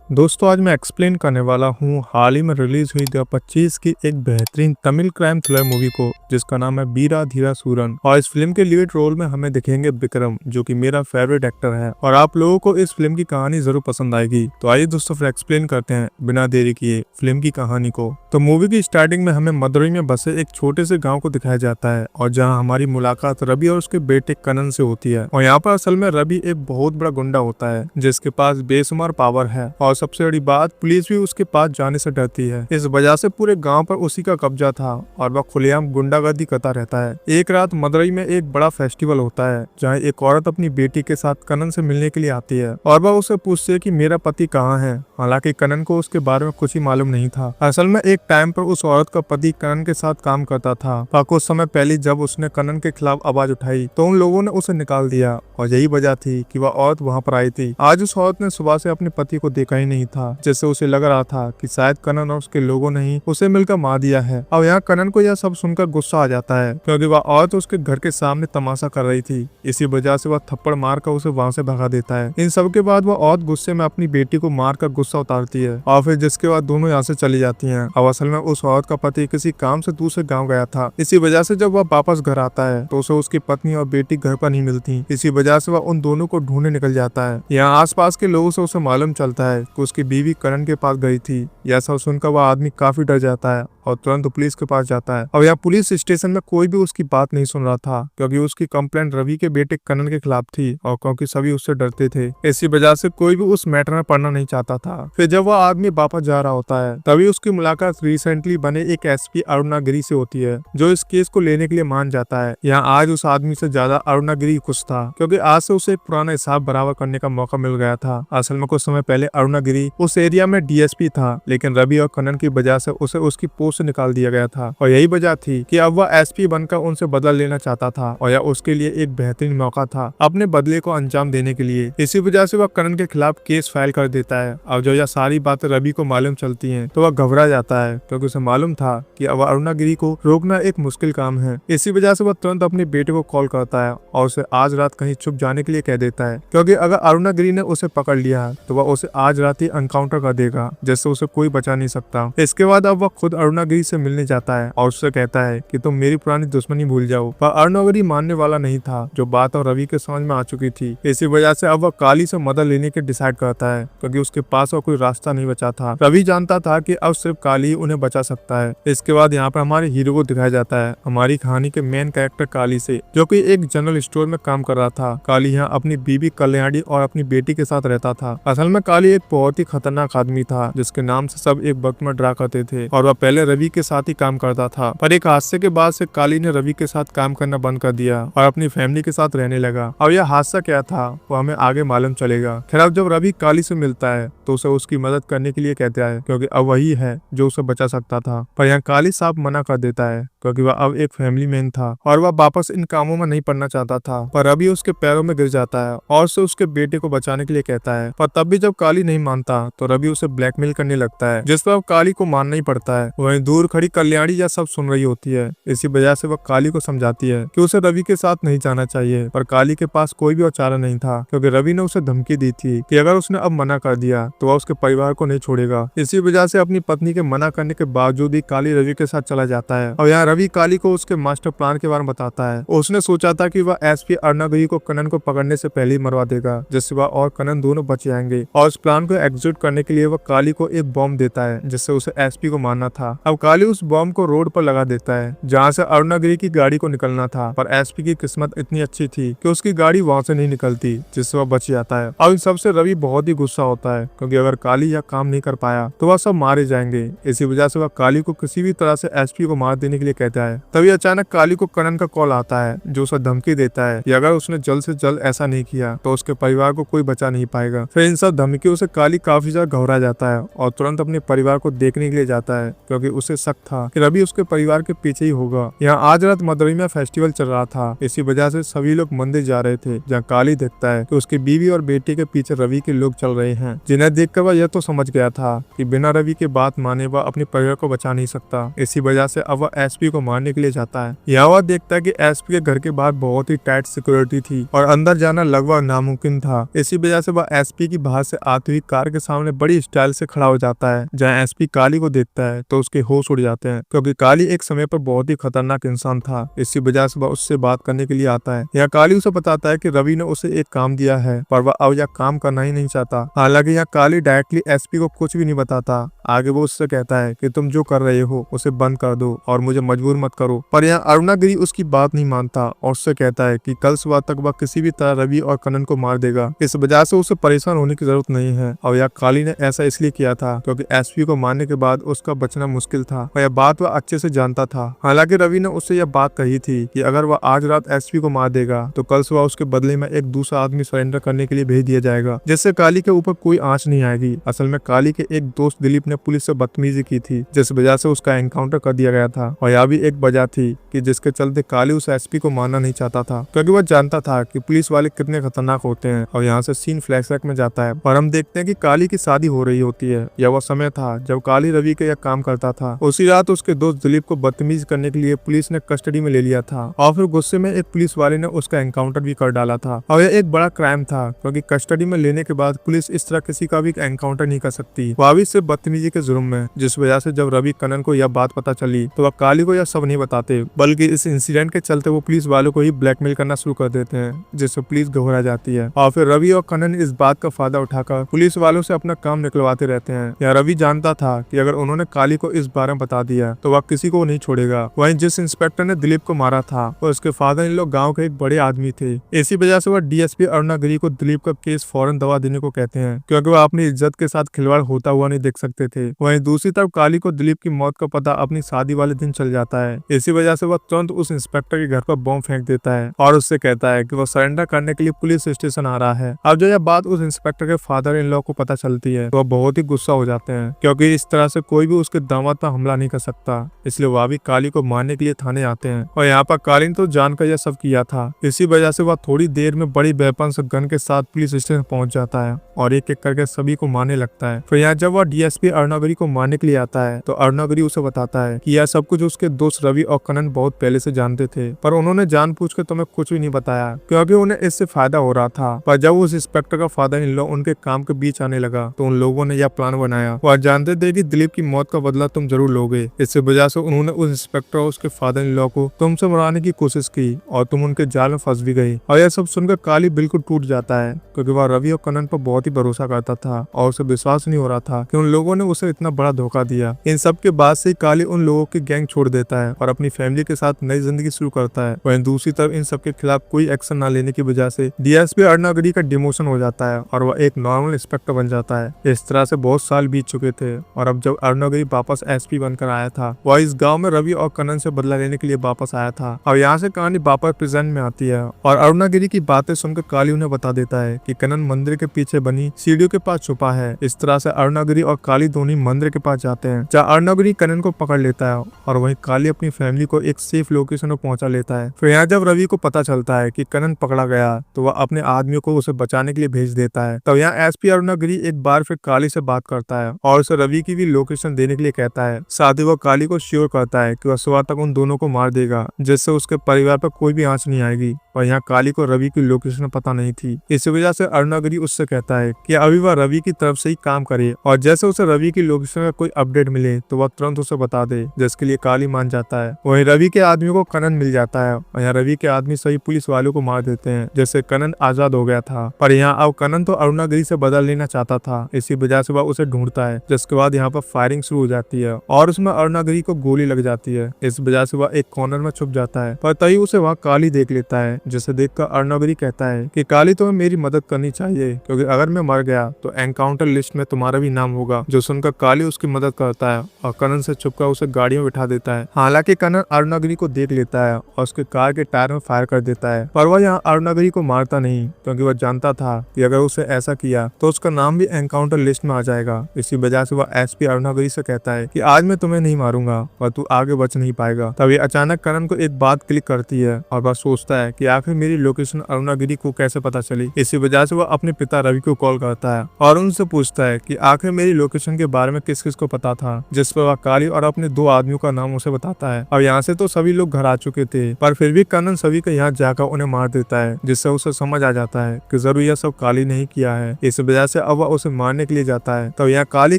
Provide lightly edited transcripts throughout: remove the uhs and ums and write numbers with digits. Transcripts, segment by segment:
दोस्तों आज मैं एक्सप्लेन करने वाला हूँ हाल ही में रिलीज हुई 2025 की एक बेहतरीन तमिल क्राइम थ्रिलर मूवी को जिसका नाम है वीरा धीरा सूरन। और इस फिल्म के लीड रोल में हमें दिखेंगे विक्रम, जो कि मेरा फेवरेट एक्टर है और आप लोगों को इस फिल्म की कहानी जरूर पसंद आएगी। तो आइए दोस्तों फिर एक्सप्लेन करते हैं बिना देरी किए फिल्म की कहानी को। तो मूवी की स्टार्टिंग में हमें मदुरई में बसे एक छोटे से गाँव को दिखाया जाता है और जहाँ हमारी मुलाकात रवि और उसके बेटे कनन से होती है। और यहाँ पर असल में रवि एक बहुत बड़ा गुंडा होता है जिसके पास बेशुमार पावर है और सबसे बड़ी बात पुलिस भी उसके पास जाने से डरती है। इस वजह से पूरे गांव पर उसी का कब्जा था और वह खुलेआम गुंडागर्दी करता रहता है। एक रात मदुरई में एक बड़ा फेस्टिवल होता है जहां एक औरत अपनी बेटी के साथ कनन से मिलने के लिए आती है और वह उसे पूछती है कि मेरा पति कहाँ है। हालांकि कनन को उसके बारे में कुछ ही मालूम नहीं था। असल में एक टाइम पर उस औरत का पति कनन के साथ काम करता था पर कुछ समय पहले जब उसने कनन के खिलाफ आवाज उठाई तो उन लोगों ने उसे निकाल दिया और यही वजह थी कि वह औरत वहां पर आई थी। आज उस औरत ने सुबह से अपने पति को देखा ही नहीं था, जिससे उसे लग रहा था कि शायद कनन और उसके लोगों ने ही उसे मिलकर मार दिया है। अब यहाँ कनन को यह सब सुनकर गुस्सा आ जाता है क्योंकि वह औरत उसके घर के सामने तमाशा कर रही थी। इसी वजह से वह थप्पड़ मारकर उसे वहां से भगा देता है। इन सब के बाद वह औरत गुस्से में अपनी बेटी को मारकर गुस्सा उतारती है और फिर जिसके बाद दोनों यहाँ से चली जाती हैं। अब असल में उस औरत का पति किसी काम से दूसरे गाँव गया था। इसी वजह से जब वह वापस घर आता है तो उसे उसकी पत्नी और बेटी घर पर नहीं मिलती। इसी वजह से वह उन दोनों को ढूंढने निकल जाता है। यहाँ आसपास के लोगों से उसे मालूम चलता है कि उसकी बीवी करण के पास गई थी। यह सब सुनकर वह आदमी काफी डर जाता है और तुरंत पुलिस के पास जाता है। अब यहाँ पुलिस स्टेशन में कोई भी उसकी बात नहीं सुन रहा था क्योंकि उसकी कंप्लेंट रवि के बेटे कनन के खिलाफ थी और क्योंकि सभी उससे डरते थे, इसी वजह से कोई भी उस मैटर में पढ़ना नहीं चाहता था। फिर जब वह आदमी वापस जा रहा होता है तभी उसकी मुलाकात रिसेंटली बने एक एसपी अरुणागिरी से होती है जो इस केस को लेने के लिए मान जाता है। यहाँ आज उस आदमी से ज्यादा अरुणागिरी खुश था क्योंकि आज से उसे एक पुराना हिसाब बराबर करने का मौका मिल गया था। असल में कुछ समय पहले अरुणागिरी उस एरिया में डीएसपी था, लेकिन रवि और कनन की वजह से उसे उसकी पोस्ट से निकाल दिया गया था और यही वजह थी कि अब वह एसपी बनकर उनसे बदला लेना चाहता था और यह उसके लिए एक बेहतरीन मौका था अपने बदले को अंजाम देने के लिए। इसी वजह से वह कनन के खिलाफ केस फाइल कर देता है। अब जब यह सारी बातें रवि को मालूम चलती हैं तो वह घबरा जाता है क्योंकि उसे मालूम था कि अब अरुणागिरी को रोकना एक मुश्किल काम है। इसी वजह से वह तुरंत अपने बेटे को कॉल करता है और उसे आज रात कहीं छुप जाने के लिए कह देता है क्योंकि अगर अरुणागिरी ने उसे पकड़ लिया तो वह उसे आज रात ही एनकाउंटर कर देगा जिससे उसे कोई बचा नहीं सकता। इसके बाद अब वह खुद अरुणागिरी से मिलने जाता है और उससे कहता है कि तुम मेरी पुरानी दुश्मनी भूल जाओ, पर अरुणागिरी मानने वाला नहीं था। जो बात और रवि के समझ में आ चुकी थी, इसी वजह से अब वह काली से मदद लेने के डिसाइड करता है क्योंकि उसके पास और कोई रास्ता नहीं बचा था। रवि जानता था कि अब सिर्फ काली ही उन्हें बचा सकता है। इसके बाद यहाँ पर हमारे हीरो को दिखाया जाता है हमारी कहानी के मेन कैरेक्टर काली से, जो कि एक जनरल स्टोर में काम कर रहा था। काली यहाँ अपनी बीवी कल्याणी और अपनी बेटी के साथ रहता था। असल में काली एक बहुत ही खतरनाक आदमी था जिसके नाम से सब एक वक्त में डरा करते थे और वह पहले रवि के साथ ही काम करता था, पर एक हादसे के बाद से काली ने रवि के साथ काम करना बंद कर दिया और अपनी फैमिली के साथ रहने लगा। अब यह हादसा क्या था वो हमें आगे मालूम चलेगा। खैर अब जब रवि काली से मिलता है तो उसे उसकी मदद करने के लिए कहता है क्योंकि अब वही है जो उसे बचा सकता था, पर यहाँ काली साहब मना कर देता है क्योंकि वह अब एक फैमिली मैन था और वह वापस इन कामों में नहीं पड़ना चाहता था। पर रवि उसके पैरों में गिर जाता है और उसे उसके बेटे को बचाने के लिए कहता है, पर तब भी जब काली नहीं मानता तो रवि उसे ब्लैकमेल करने लगता है जिस पर काली को मानना ही पड़ता है। वहीं दूर खड़ी कल्याणी यह सब सुन रही होती है। इसी वजह से वह काली को समझाती है कि उसे रवि के साथ नहीं जाना चाहिए, पर काली के पास कोई भी और चारा नहीं था क्योंकि रवि ने उसे धमकी दी थी कि अगर उसने अब मना कर दिया तो वह उसके परिवार को नहीं छोड़ेगा। इसी वजह से अपनी पत्नी के मना करने के बावजूद ही काली रवि के साथ चला जाता है और यहाँ रवि काली को उसके मास्टर प्लान के बारे में बताता है। उसने सोचा था कि वह एसपी अरुणागिरी को कनन को पकड़ने से पहले ही मरवा देगा जिससे वह और कनन दोनों बच जाएंगे और उस प्लान को एग्जीक्यूट करने के लिए वह काली को एक बॉम्ब देता है जिससे उसे एसपी को मारना था। अब काली उस बॉम्ब को रोड पर लगा देता है जहाँ से अरुणागिरी की गाड़ी को निकलना था, पर एसपी की किस्मत इतनी अच्छी थी कि उसकी गाड़ी वहां से नहीं निकलती जिससे वह बच जाता है। अब इन सबसे रवि बहुत ही गुस्सा होता है क्योंकि अगर काली यह काम नहीं कर पाया तो वह सब मारे जाएंगे। इसी वजह से वह काली को किसी भी तरह से एसपी को मार देने के लिए कहता है। तभी अचानक काली को कनन का कॉल आता है जो उसे धमकी देता है कि अगर उसने जल्द से जल्द ऐसा नहीं किया तो उसके परिवार को कोई बचा नहीं पाएगा। फिर इन सब धमकियों से काली काफी ज्यादा घबरा जाता है और तुरंत अपने परिवार को देखने के लिए जाता है क्योंकि उसे शक था कि रवि उसके परिवार के पीछे ही होगा। यहाँ आज रात मदुरई में फेस्टिवल चल रहा था, इसी वजह से सभी लोग मंदिर जा रहे थे, जहाँ काली देखता है कि उसकी बीवी और बेटे के पीछे रवि के लोग चल रहे हैं, जिन्हें देखकर वह यह तो समझ गया था कि बिना रवि के बात माने वह अपने परिवार को बचा नहीं सकता। इसी वजह से अब वह एसपी को मारने के लिए जाता है। यहाँ वह देखता है कि एसपी के घर के बाहर बहुत ही टाइट सिक्योरिटी थी और अंदर जाना लगभग नामुमकिन था। इसी वजह से वह एसपी की बाहर से आती हुई कार के सामने बड़ी स्टाइल से खड़ा हो जाता है। जहाँ एसपी काली को देखता है तो उसके होश उड़ जाते हैं, क्योंकि काली एक समय पर बहुत ही खतरनाक इंसान था। इसी वजह से वह उससे बात करने के लिए आता है। यहाँ काली उसे बताता है कि रवि ने उसे एक काम दिया है, पर वह अब यह काम करना ही नहीं चाहता। हालांकि यहाँ काली डायरेक्टली एसपी को कुछ भी नहीं बताता। आगे वो उससे कहता है कि तुम जो कर रहे हो उसे बंद कर दो और मुझे मजबूर मत करो। पर यहाँ अरुणागिरी उसकी बात नहीं मानता और उससे कहता है कि कल सुबह तक वह किसी भी तरह रवि और कनन को मार देगा। इस वजह से उसे परेशान होने की जरूरत नहीं है। और यह काली ने ऐसा इसलिए किया था क्योंकि एसपी को मारने के बाद उसका बचना मुश्किल था और यह बात वह अच्छे से जानता था। हालांकि रवि ने उससे यह बात कही थी कि अगर वह आज रात एसपी को मार देगा तो कल सुबह उसके बदले में एक दूसरा आदमी सरेंडर करने के लिए भेज दिया जाएगा, जिससे काली के ऊपर कोई आंच नहीं आएगी। असल में काली के एक दोस्त दिलीप ने पुलिस से बदतमीजी की थी, जिस वजह से उसका एनकाउंटर कर दिया गया था। और यह भी एक वजह थी कि जिसके चलते काली उस एसपी को मारना नहीं चाहता था, क्योंकि वह जानता था कि पुलिस वाले कितने खतरनाक होते हैं। और यहाँ से सीन फ्लैशबैक में जाता है और हम देखते हैं कि काली की शादी हो रही होती है। यह वह समय था जब काली रवि के यह काम करता था। उसी रात उसके दोस्त दिलीप को बदतमीज करने के लिए पुलिस ने कस्टडी में ले लिया था और फिर गुस्से में एक पुलिस वाले ने उसका एनकाउंटर भी कर डाला था। और यह एक बड़ा क्राइम था, क्योंकि कस्टडी में लेने के बाद पुलिस इस तरह किसी का भी एनकाउंटर नहीं कर सकती, वह भी सिर्फ बदतमीजी के जुर्म में। जिस वजह से जब रवि कनन को यह बात पता चली तो वह काली को यह सब नहीं बताते, बल्कि इस इंसिडेंट के चलते वो पुलिस वालों को ही ब्लैकमेल करना शुरू कर देते हैं, जिससे पुलिस घबरा जाती है। और फिर रवि और कनन इस बात का फायदा उठाकर पुलिस वालों से अपना काम निकलवाते रहते हैं। यह रवि जानता था कि अगर उन्होंने काली को इस बारे में बता दिया तो वह किसी को नहीं छोड़ेगा। वहीं जिस इंस्पेक्टर ने दिलीप को मारा था और उसके फादर इन लोग गाँव के एक बड़े आदमी थे। इसी वजह से वह डीएसपी अरुणागिरी को दिलीप का केस फौरन दबा देने को कहते हैं, क्योंकि वह अपनी इज्जत के साथ खिलवाड़ होता हुआ नहीं देख सकते थे। वहीं दूसरी तरफ काली को दिलीप की मौत का पता अपनी शादी वाले दिन चल जाता है। इसी वजह से वह तुरंत उस इंस्पेक्टर के घर पर बॉम्ब फेंक देता है और उससे कहता है कि वह सरेंडर करने के लिए पुलिस स्टेशन आ रहा है। अब जो यह बात उस इंस्पेक्टर के फादर इन लॉ को पता चलती है तो वह बहुत ही गुस्सा हो जाते हैं, क्योंकि इस तरह से कोई भी उसके दामाद पर हमला नहीं कर सकता। इसलिए वह भी काली को मारने के लिए थाने आते हैं और यहाँ पर काली ने तो जानकर यह सब किया था। इसी वजह से वह थोड़ी देर में बड़ी वेपन्स गन के साथ पुलिस स्टेशन पहुंच जाता है और एक एक करके सभी को मारने लगता है। फिर यहाँ जब वह डीएसपी अरुणागिरी को मारने के लिए आता है तो अरुणागिरी उसे बताता है कि यह सब कुछ उसके दोस्त रवि और कनन बहुत पहले से जानते थे, पर उन्होंने जानबूझकर तुम्हें कुछ भी नहीं बताया क्योंकि उन्हें इससे फायदा हो रहा था। पर जब उस इंस्पेक्टर का फादर इन लॉ उनके काम के बीच आने लगा तो उन लोगों ने यह प्लान बनाया। वह जानते थे कि दिलीप की मौत का बदला तुम जरूर लोगे। इससे वजह से उन्होंने उस इंस्पेक्टर और उसके फादर इन लॉ को तुमसे मराने की कोशिश की और तुम उनके जाल में फंस भी गई। और यह सब सुनकर काली बिल्कुल टूट जाता है, क्योंकि वह रवि और कनन पर बहुत ही भरोसा करता था और उसे विश्वास नहीं हो रहा था कि उन लोगों ने उसे इतना बड़ा धोखा दिया। इन सब के बाद से काली उन लोगों की गैंग छोड़ देता है और अपनी फैमिली के साथ नई जिंदगी शुरू करता है। वहीं दूसरी तरफ इन सब के खिलाफ कोई एक्शन न लेने की वजह से डीएसपी अरुणागिरी का डिमोशन हो जाता है और वह एक नॉर्मल इंस्पेक्टर बन जाता है। इस तरह से बहुत साल बीत चुके थे और अब जब अरुणागिरी वापस एसपी बनकर आया था, वह इस गाँव में रवि और कनन से बदला लेने के लिए वापस आया था। और यहाँ से कहानी वापस प्रेजेंट में आती है और अरुणागिरी की बातें सुनकर काली उन्हें बता देता है कि कनन मंदिर के पीछे बनी सीढ़ियों के पास छुपा है। इस तरह से अरुणागिरी और काली दोनों मंदिर के पास जाते हैं, जहाँ अरुणागिरी कनन को पकड़ लेता है और वहीं काली अपनी फैमिली को एक सेफ लोकेशन पर पहुंचा लेता है। फिर यहाँ जब रवि को पता चलता है कि कनन पकड़ा गया तो वह अपने आदमियों को उसे बचाने के लिए भेज देता है। तब यहाँ एसपी अरुणागिरी एक बार फिर काली से बात करता है और उसे रवि की भी लोकेशन देने के लिए कहता है। साथ ही वह काली को श्योर करता है कि वह सुबह तक उन दोनों को मार देगा, जिससे उसके परिवार पर कोई भी आंच नहीं आएगी। और यहाँ काली को रवि की लोकेशन पता नहीं थी। इस वजह से अरुणागिरी उससे कहता है कि अभी वह रवि की तरफ से ही काम करे और जैसे उसे रवि की लोकेशन का कोई अपडेट मिले तो वह तुरंत उसे बता दे, जिसके लिए काली मान जाता है। वहीं रवि के आदमियों को कनन मिल जाता है और यहाँ रवि के आदमी सभी पुलिस वालों को मार देते हैं, जिससे कनन आजाद हो गया था। पर यहाँ अब कनन तो अरुणागिरी से बदल लेना चाहता था, इसी वजह से वह उसे ढूंढता है। जिसके बाद यहाँ पर फायरिंग शुरू हो जाती है और उसमें अरुणागिरी को गोली लग जाती है। इस वजह से वह एक कॉर्नर में छुप जाता है, पर तभी उसे वहाँ काली देख लेता है, जिसे देखकर अरुणागिरी कहता है कि काली तुम्हें मेरी मदद करनी चाहिए, क्योंकि अगर मैं मर गया तो एनकाउंटर लिस्ट में तुम्हारा भी नाम होगा। जो सुनकर काली उसकी मदद करता है और कनन से छुपकर उसे गाड़ी में बिठा देता है। हालांकि कनन अरुणागिरी को देख लेता है और उसके कार के टायर में फायर कर देता है, पर वह यहाँ अरुणागिरी को मारता नहीं, क्योंकि वह जानता था कि अगर उसे ऐसा किया तो उसका नाम भी एनकाउंटर लिस्ट में आ जाएगा। इसी वजह से वह एसपी अरुणागिरी से कहता है कि आज मैं तुम्हें नहीं मारूंगा और तू आगे बच नहीं पाएगा। तभी अचानक करण को एक बात क्लिक करती है और वह सोचता है कि आखिर मेरी लोकेशन अरुणागिरी को कैसे पता चली। इसी वजह से वह अपने पिता रवि को कॉल करता है और उनसे पूछता है कि आखिर मेरी लोकेशन के बारे में किस किस को पता था, जिस पर वह काली और अपने 2 आदमियों का नाम उसे बताता है। अब यहाँ से तो सभी लोग घर आ चुके थे, पर फिर भी करण सभी को यहाँ जाकर उन्हें मार देता है, जिससे उसे समझ आ जाता है कि जरूर यह सब काली नहीं किया है। इस वजह से अब वह उसे मारने के लिए जाता है। तो यहाँ काली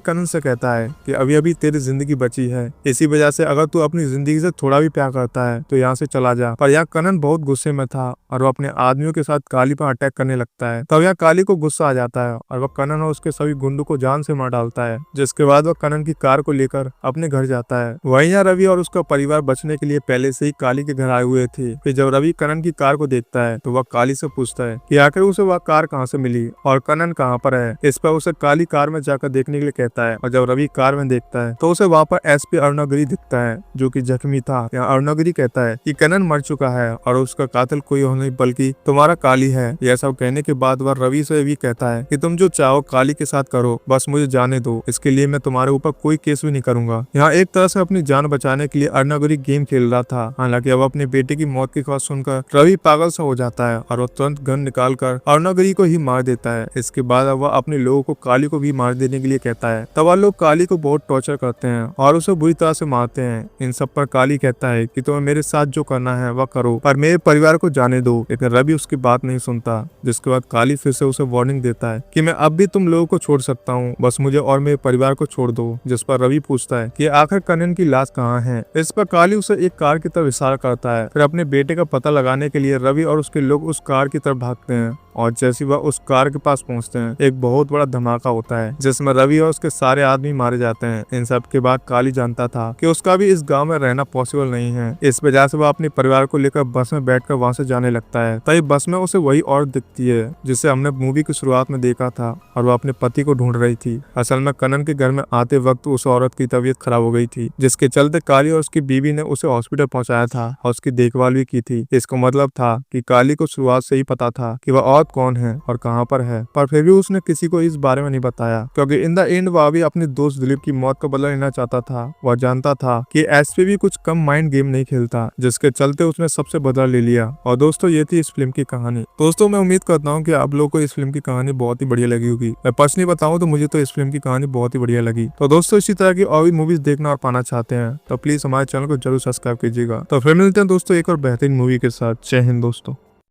करण से कहता है कि अभी अभी तेरी जिंदगी बची है, इसी वजह से अगर तू अपनी जिंदगी से थोड़ा भी प्यार करता है तो यहाँ से चला जा। पर यहाँ करण बहुत गुस्से में था और वो अपने आदमियों के साथ काली पर अटैक करने लगता है। तब यहाँ काली को गुस्सा आ जाता है और वह करण और उसके सभी गुंडों को जान से मार डालता है, जिसके बाद वह करण की कार को लेकर अपने घर जाता है। वहीं यहाँ रवि और उसका परिवार बचने के लिए पहले से ही काली के घर आए हुए थे। फिर जब रवि करण की कार को देखता है तो वह काली से पूछता है कि आखिर उसे वह कार कहाँ से मिली और करण कहाँ पर है। इस पर उसे काली कार में जाकर देखने के लिए कहता है और जब रवि कार में देखता है तो उसे वहाँ पर एसपी अरुणागिरी दिखता है, जो कि जख्मी था। यहाँ अरुणागिरी कहता है कि करण मर चुका है और उसका कातिल कोई और नहीं बल्कि तुम्हारा काली है। यह सब कहने के बाद वह रवि से भी कहता है कि तुम जो चाहो काली के साथ करो, बस मुझे जाने दो, इसके लिए मैं तुम्हारे ऊपर कोई केस भी नहीं करूंगा। यहाँ एक तरह से अपनी जान बचाने के लिए अरुणागिरी गेम खेल रहा था। हालांकि अब अपने बेटे की मौत की खबर सुनकर रवि पागल सा हो जाता है और वह तुरंत गन निकाल कर अरुणागिरी को ही मार देता है। इसके बाद अब वह अपने लोगों को काली को भी मार देने के लिए कहता है। तब वह लोग काली को बहुत टॉर्चर करते हैं और उसे बुरी तरह से मारते हैं। इन सब पर काली कहता है कि तुम्हें मेरे साथ जो करना है वह करो, पर मेरे परिवार को जाने दो। लेकिन रवि उसकी बात नहीं सुनता, जिसके बाद काली फिर से उसे वार्निंग देता है कि मैं अब भी तुम लोगों को छोड़ सकता हूँ, बस मुझे और मेरे परिवार को छोड़ दो। जिस पर रवि पूछता है कि आखिर करण की लाश कहाँ है। इस पर काली उसे एक कार की तरफ इशारा करता है। फिर अपने बेटे का पता लगाने के लिए रवि और उसके लोग उस कार की तरफ भागते हैं और जैसे वह उस कार के पास पहुंचते हैं एक बहुत बड़ा धमाका होता है, जिसमें रवि और उसके सारे आदमी मारे जाते हैं। इन सब के बाद काली जानता था कि उसका भी इस गांव में रहना पॉसिबल नहीं है। इस वजह से वह अपने परिवार को लेकर बस में बैठकर वहां से जाने लगता है। तभी बस में उसे वही औरत दिखती है जिसे हमने मूवी की शुरुआत में देखा था और वह अपने पति को ढूंढ रही थी। असल में करण के घर में आते वक्त उस औरत की तबीयत खराब हो गई थी, जिसके चलते काली और उसकी बीवी ने उसे हॉस्पिटल पहुंचाया था और उसकी देखभाल भी की थी। इसका मतलब था कि काली को शुरुआत से ही पता था कि वह औरत कौन है और कहां पर है, पर फिर भी उसने किसी को इस बारे में नहीं बताया, क्योंकि इन द एंड वह भी अपने दोस्त दिलीप की मौत का बदला लेना चाहता था। वह जानता था कि एसपी भी कुछ कम माइंड गेम नहीं खेलता, जिसके चलते उसने सबसे बदला ले लिया। और दोस्तों ये थी इस फिल्म की कहानी। दोस्तों मैं उम्मीद करता हूँ कि आप लोगों को इस फिल्म की कहानी बहुत ही बढ़िया लगी होगी। मैं पर्सनली बताऊं तो मुझे तो इस फिल्म की कहानी बहुत ही बढ़िया लगी। तो दोस्तों इसी तरह की और भी मूवीज देखना और पाना चाहते हैं तो प्लीज हमारे चैनल को जरूर सब्सक्राइब कीजिएगा। तो फिर मिलते हैं दोस्तों एक और बेहतरीन मूवी के साथ। जय हिंद दोस्तों।